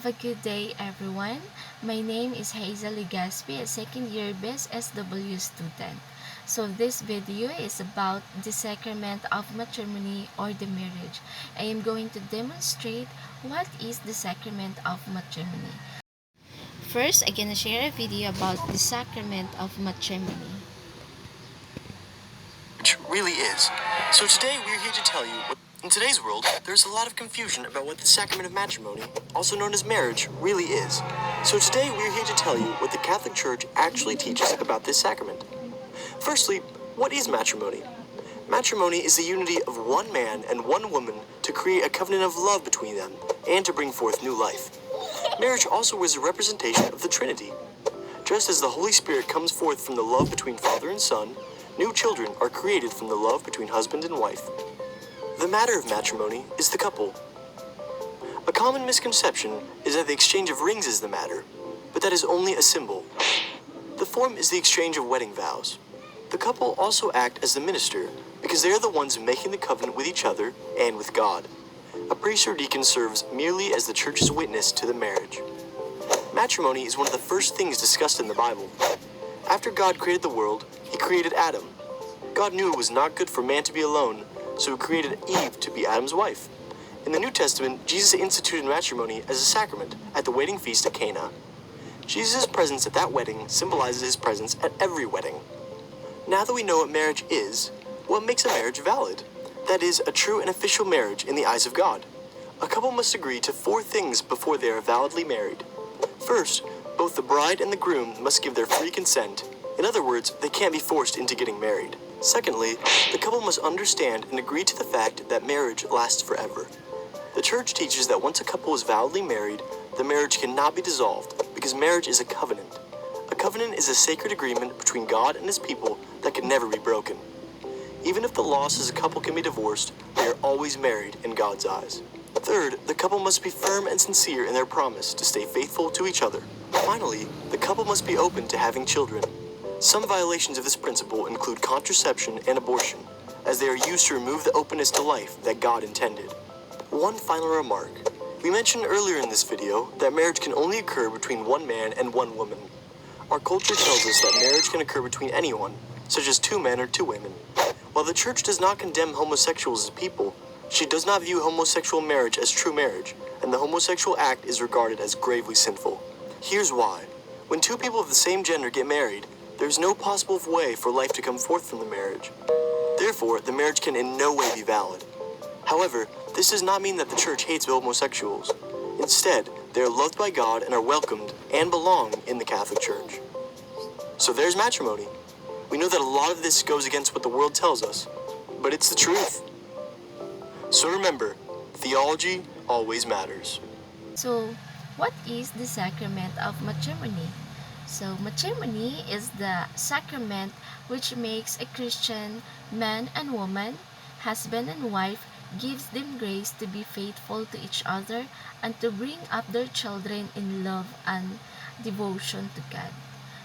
Have a good day, everyone. My name is Hazel Legaspi, a second-year Best SW student. So this video is about the sacrament of matrimony or the marriage. I am going to demonstrate what is the sacrament of matrimony. First, I'm gonna share a video about the sacrament of matrimony. Which really is. So today we're here to tell you in today's world, there's a lot of confusion about what the sacrament of matrimony, also known as marriage, really is. So today we're here to tell you what the Catholic Church actually teaches about this sacrament. Firstly, what is matrimony? Matrimony is the unity of one man and one woman to create a covenant of love between them and to bring forth new life. Marriage also is a representation of the Trinity. Just as the Holy Spirit comes forth from the love between father and son, new children are created from the love between husband and wife. The matter of matrimony is the couple. A common misconception is that the exchange of rings is the matter, but that is only a symbol. The form is the exchange of wedding vows. The couple also act as the minister because they are the ones making the covenant with each other and with God. A priest or deacon serves merely as the church's witness to the marriage. Matrimony is one of the first things discussed in the Bible. After God created the world, he created Adam. God knew it was not good for man to be alone, so he created Eve to be Adam's wife. In the New Testament, Jesus instituted matrimony as a sacrament at the wedding feast at Cana. Jesus' presence at that wedding symbolizes his presence at every wedding. Now that we know what marriage is, what makes a marriage valid? That is, a true and official marriage in the eyes of God. A couple must agree to 4 things before they are validly married. First, both the bride and the groom must give their free consent. In other words, they can't be forced into getting married. Secondly, the couple must understand and agree to the fact that marriage lasts forever. The Church teaches that once a couple is validly married, the marriage cannot be dissolved because marriage is a covenant. A covenant is a sacred agreement between God and his people that can never be broken. Even if the law says a couple can be divorced, they are always married in God's eyes. Third, the couple must be firm and sincere in their promise to stay faithful to each other. Finally, the couple must be open to having children. Some violations of this principle include contraception and abortion, as they are used to remove the openness to life that God intended. One final remark. We mentioned earlier in this video that marriage can only occur between one man and one woman. Our culture tells us that marriage can occur between anyone, such as 2 men or 2 women. While the Church does not condemn homosexuals as people, she does not view homosexual marriage as true marriage, and the homosexual act is regarded as gravely sinful. Here's why. When 2 people of the same gender get married, there is no possible way for life to come forth from the marriage. Therefore, the marriage can in no way be valid. However, this does not mean that the Church hates homosexuals. Instead, they are loved by God and are welcomed and belong in the Catholic Church. So there's matrimony. We know that a lot of this goes against what the world tells us, but it's the truth. So remember, theology always matters. So, what is the sacrament of matrimony? So, matrimony is the sacrament which makes a Christian man and woman, husband and wife, gives them grace to be faithful to each other and to bring up their children in love and devotion to God.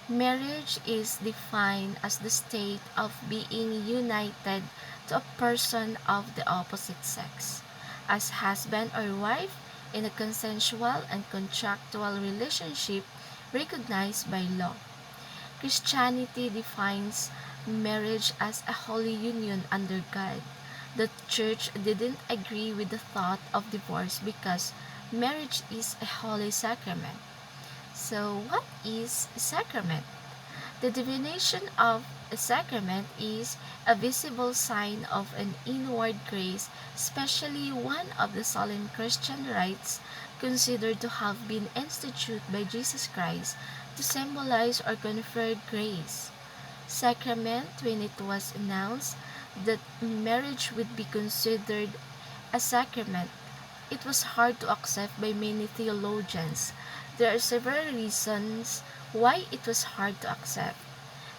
Marriage is defined as the state of being united to a person of the opposite sex, as husband or wife in a consensual and contractual relationship recognized by law. Christianity defines marriage as a holy union under God. The Church didn't agree with the thought of divorce because marriage is a holy sacrament. So, what is a sacrament? The definition of a sacrament is a visible sign of an inward grace, especially one of the solemn Christian rites considered to have been instituted by Jesus Christ to symbolize or confer grace. Sacrament, when it was announced that marriage would be considered a sacrament, it was hard to accept by many theologians. There are several reasons why it was hard to accept.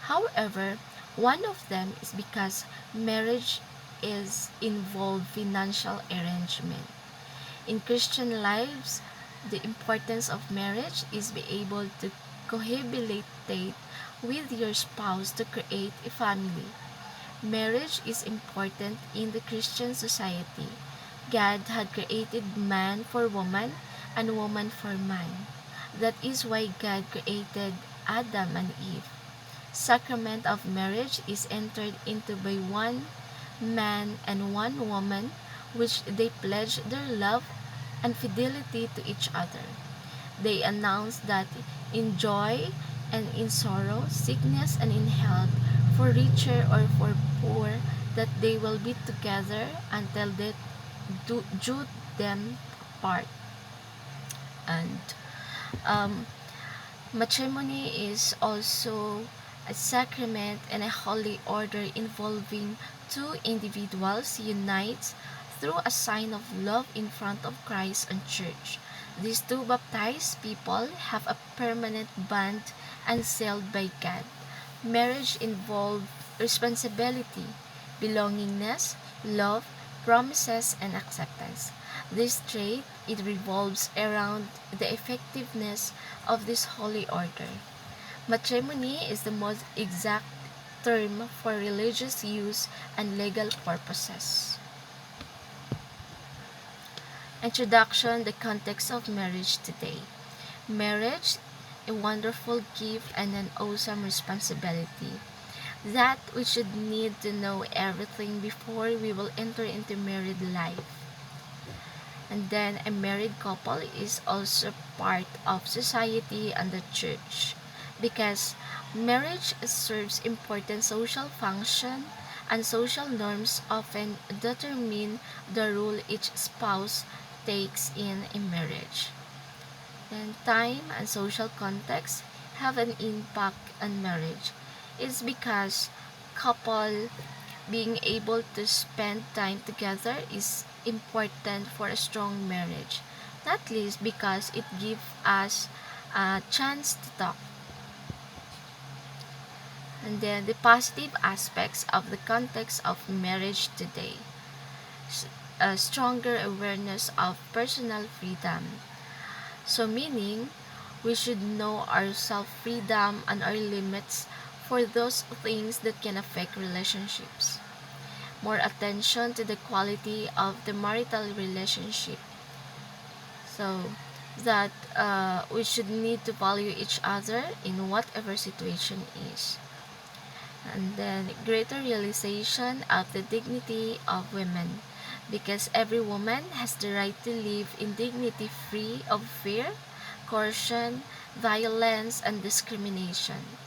However, one of them is because marriage is involved financial arrangement. In Christian lives, the importance of marriage is be able to cohabitate with your spouse to create a family. Marriage is important in the Christian society. God had created man for woman, and woman for man. That is why God created Adam and Eve. Sacrament of marriage is entered into by one man and one woman, which they pledge their love and fidelity to each other. They announce that in joy and in sorrow, sickness and in health, for richer or for poor, that they will be together until death do them part. And um, matrimony is also a sacrament and a holy order involving two individuals unite through a sign of love in front of Christ and Church. These two baptized people have a permanent bond and sealed by God. Marriage involves responsibility, belongingness, love, promises, and acceptance. This trait, it revolves around the effectiveness of this holy order. Matrimony is the most exact term for religious use and legal purposes. Introduction: the context of marriage today. Marriage, a wonderful gift and an awesome responsibility. That we should need to know everything before we will enter into married life. And then a married couple is also part of society and the church because marriage serves important social function and social norms often determine the role each spouse takes in a marriage. Then time and social context have an impact on marriage. It's because couple being able to spend time together is important for a strong marriage, not least because it gives us a chance to talk. And then the positive aspects of the context of marriage today: a stronger awareness of personal freedom. So meaning, we should know our self-freedom and our limits for those things that can affect relationships. More attention to the quality of the marital relationship. So that we should need to value each other in whatever situation is. And then greater realization of the dignity of women, because every woman has the right to live in dignity free of fear, coercion, violence, and discrimination.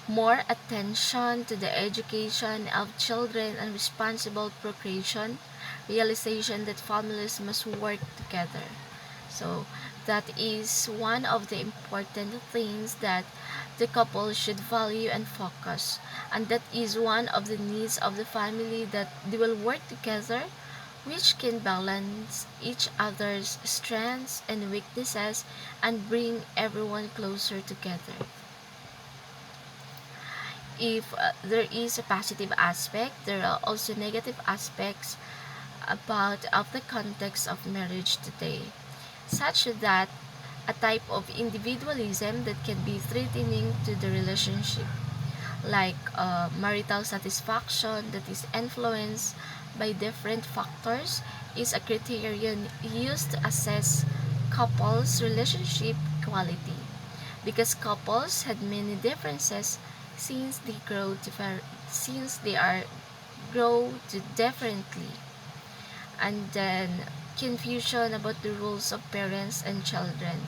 More attention to the education of children and responsible procreation, realization that families must work together. So that is one of the important things that the couple should value and focus. And that is one of the needs of the family, that they will work together, which can balance each other's strengths and weaknesses and bring everyone closer together. If there is a positive aspect, there are also negative aspects about of the context of marriage today, such that a type of individualism that can be threatening to the relationship, like marital satisfaction that is influenced by different factors, is a criterion used to assess couples' relationship quality, because couples had many differences since they since they are grow to differently, and then confusion about the roles of parents and children,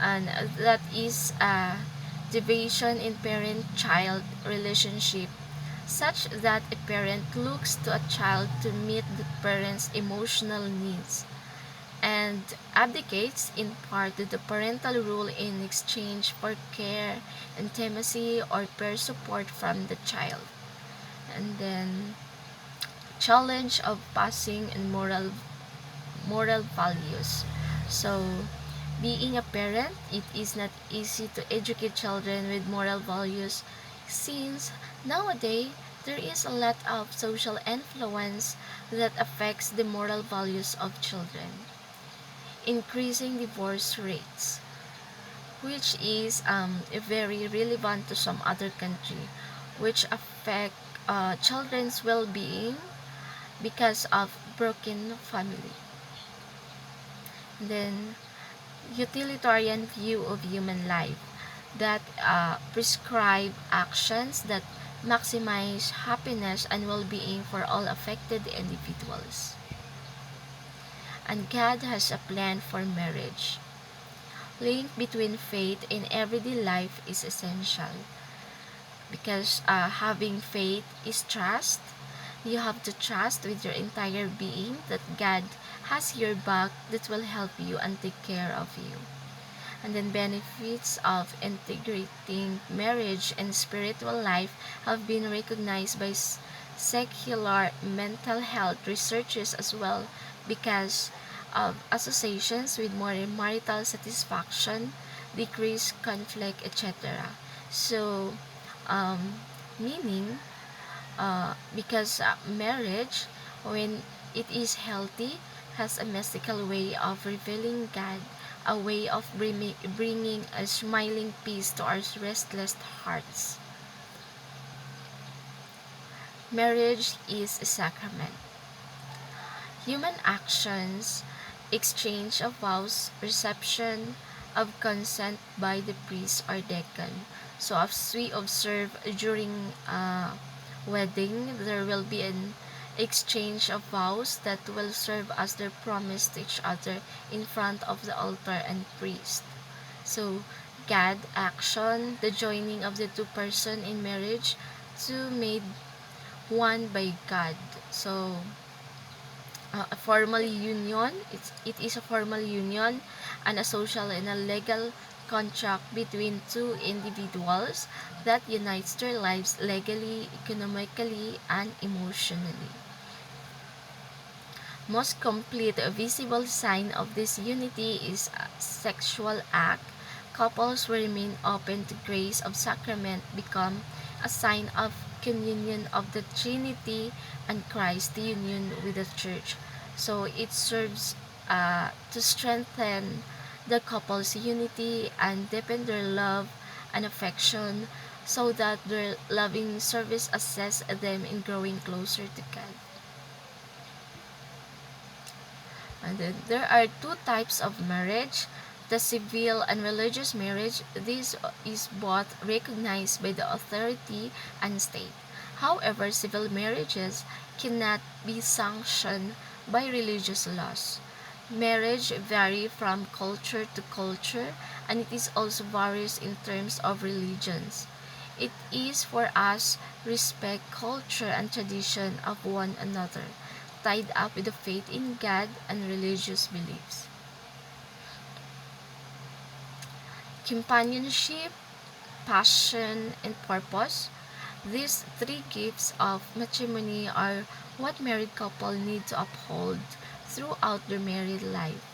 and that is a division in parent-child relationship, such that a parent looks to a child to meet the parent's emotional needs and abdicates in part to the parental role in exchange for care, intimacy, or peer support from the child. And then challenge of passing and moral values. So being a parent, it is not easy to educate children with moral values, since nowadays there is a lot of social influence that affects the moral values of children. Increasing divorce rates, which is very relevant to some other country, which affect children's well-being because of broken family. Then, utilitarian view of human life that prescribe actions that maximize happiness and well-being for all affected individuals. And God has a plan for marriage. Link between faith and everyday life is essential because having faith is trust. You have to trust with your entire being that God has your back, that will help you and take care of you. And then benefits of integrating marriage and spiritual life have been recognized by secular mental health researchers as well, because of associations with more marital satisfaction, decreased conflict, etc. So, um, meaning, because marriage, when it is healthy, has a mystical way of revealing God, a way of bringing a smiling peace to our restless hearts. Marriage is a sacrament. Human actions, exchange of vows, reception of consent by the priest or deacon. So as we observe during wedding, there will be an exchange of vows that will serve as their promise to each other in front of the altar and priest. So God action, the joining of the two person in marriage, two made one by God. So a formal union, it is a formal union and a social and a legal contract between two individuals that unites their lives legally, economically, and emotionally. Most complete visible sign of this unity is a sexual act. Couples who remain open to grace of sacrament become a sign of communion of the Trinity and Christ, the union with the Church. So it serves to strengthen the couple's unity and deepen their love and affection, so that their loving service assists them in growing closer to God. And then there are two types of marriage: the civil and religious marriage. This is both recognized by the authority and state. However, civil marriages cannot be sanctioned by religious laws. Marriage vary from culture to culture, and it is also varies in terms of religions. It is for us respect culture and tradition of one another, tied up with the faith in God and religious beliefs. Companionship, passion, and purpose. These three gifts of matrimony are what married couple need to uphold throughout their married life.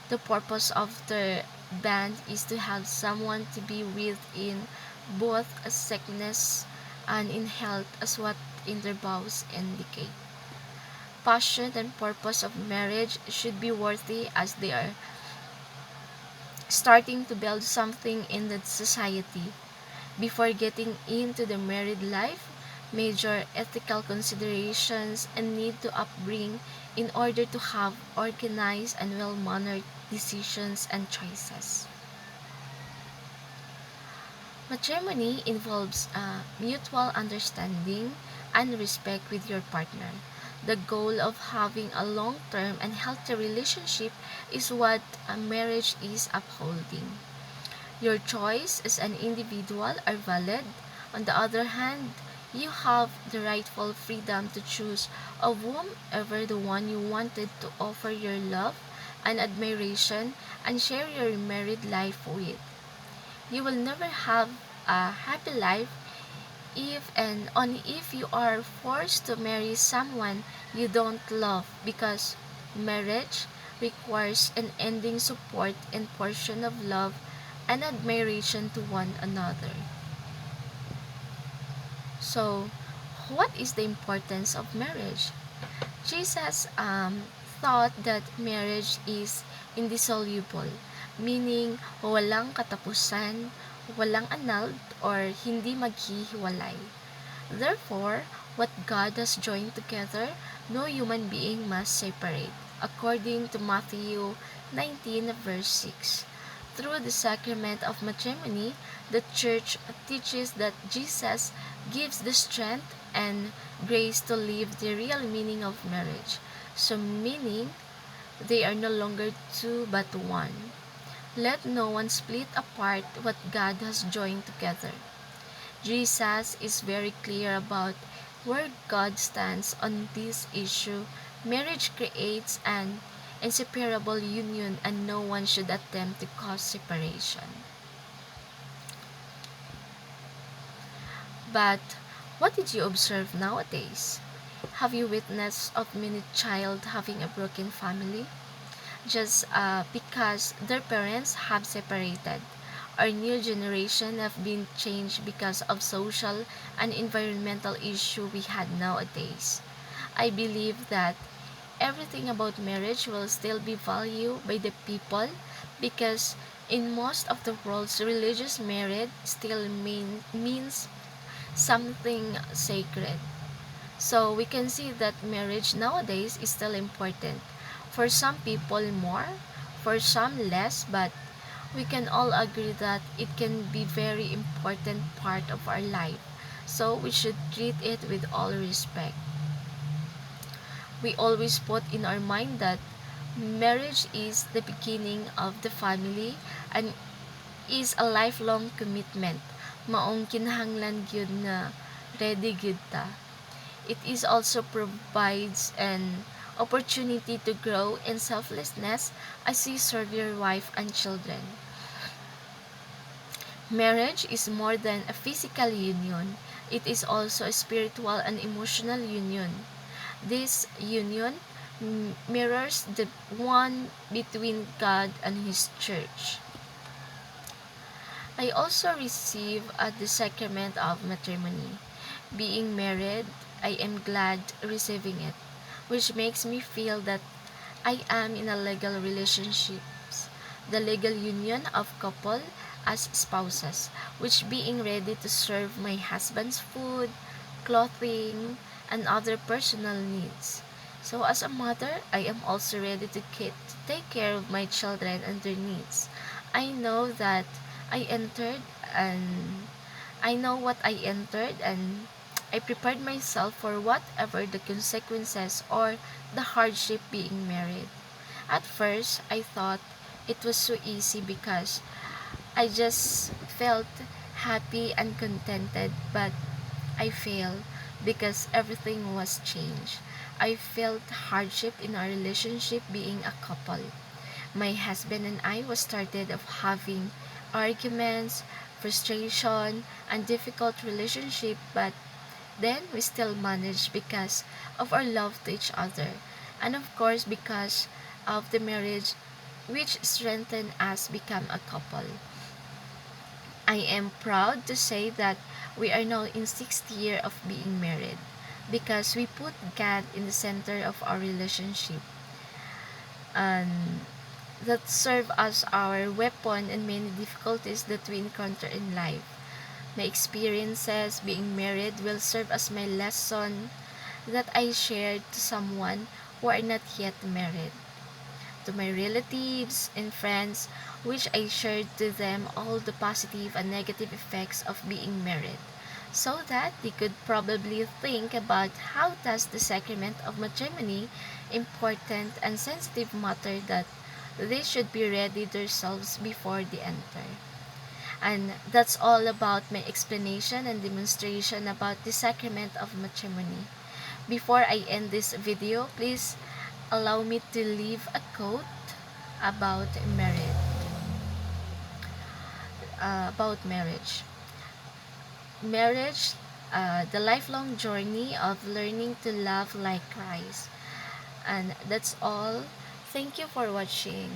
The purpose of the band is to have someone to be with in both a sickness and in health, as what in their vows indicate. Passion and purpose of marriage should be worthy, as they are starting to build something in the society. Before getting into the married life, major ethical considerations and need to upbring in order to have organized and well-mannered decisions and choices. Matrimony involves mutual understanding and respect with your partner. The goal of having a long-term and healthy relationship is what a marriage is upholding. Your choice as an individual are valid. On the other hand, you have the rightful freedom to choose of whomever the one you wanted to offer your love and admiration and share your married life with. You will never have a happy life if and only if you are forced to marry someone you don't love, because marriage requires an ending support and portion of love and admiration to one another. So, what is the importance of marriage? Jesus thought that marriage is indissoluble, meaning walang katapusan, walang annulled, or hindi maghihiwalay. Therefore, what God has joined together, no human being must separate. according to Matthew 19 verse 6. Through the sacrament of matrimony, the Church teaches that Jesus gives the strength and grace to live the real meaning of marriage. So meaning, they are no longer two but one. Let no one split apart what God has joined together. Jesus is very clear about where God stands on this issue. Marriage creates an inseparable union and no one should attempt to cause separation. But what did you observe nowadays? Have you witnessed of many child having a broken family? Just because their parents have separated. Our new generation have been changed because of social and environmental issue we had nowadays. I believe that everything about marriage will still be valued by the people because in most of the world's religious marriage still means something sacred. So we can see that marriage nowadays is still important. For some people more, for some less, but we can all agree that it can be very important part of our life. So we should treat it with all respect. We always put in our mind that marriage is the beginning of the family and is a lifelong commitment. Maong kinahanglan gyud na ready gyud ta. It is also provides an opportunity to grow in selflessness as you serve your wife and children. Marriage is more than a physical union. It is also a spiritual and emotional union. This union mirrors the one between God and His church. I also receive the sacrament of matrimony. Being married, I am glad receiving it, which makes me feel that I am in a legal relationship, the legal union of couple as spouses, which being ready to serve my husband's food, clothing, and other personal needs. So as a mother, I am also ready to take care of my children and their needs. I know that I entered and I know what I entered and I prepared myself for whatever the consequences or the hardship being married. At first, I thought it was so easy because I just felt happy and contented, but I failed because everything was changed. I felt hardship in our relationship being a couple. My husband and I was started of having arguments, frustration, and difficult relationship, but then we still managed because of our love to each other, and of course because of the marriage which strengthened us become a couple. I am proud to say that we are now in sixth year of being married because we put God in the center of our relationship and that serve as our weapon in many difficulties that we encounter in life. My experiences being married will serve as my lesson that I shared to someone who are not yet married. To my relatives and friends, which I shared to them all the positive and negative effects of being married, so that they could probably think about how does the sacrament of matrimony important and sensitive matter that they should be ready themselves before they enter. And that's all about my explanation and demonstration about the sacrament of matrimony. Before I end this video, please allow me to leave a quote about marriage. About marriage. Marriage, the lifelong journey of learning to love like Christ. And that's all. Thank you for watching.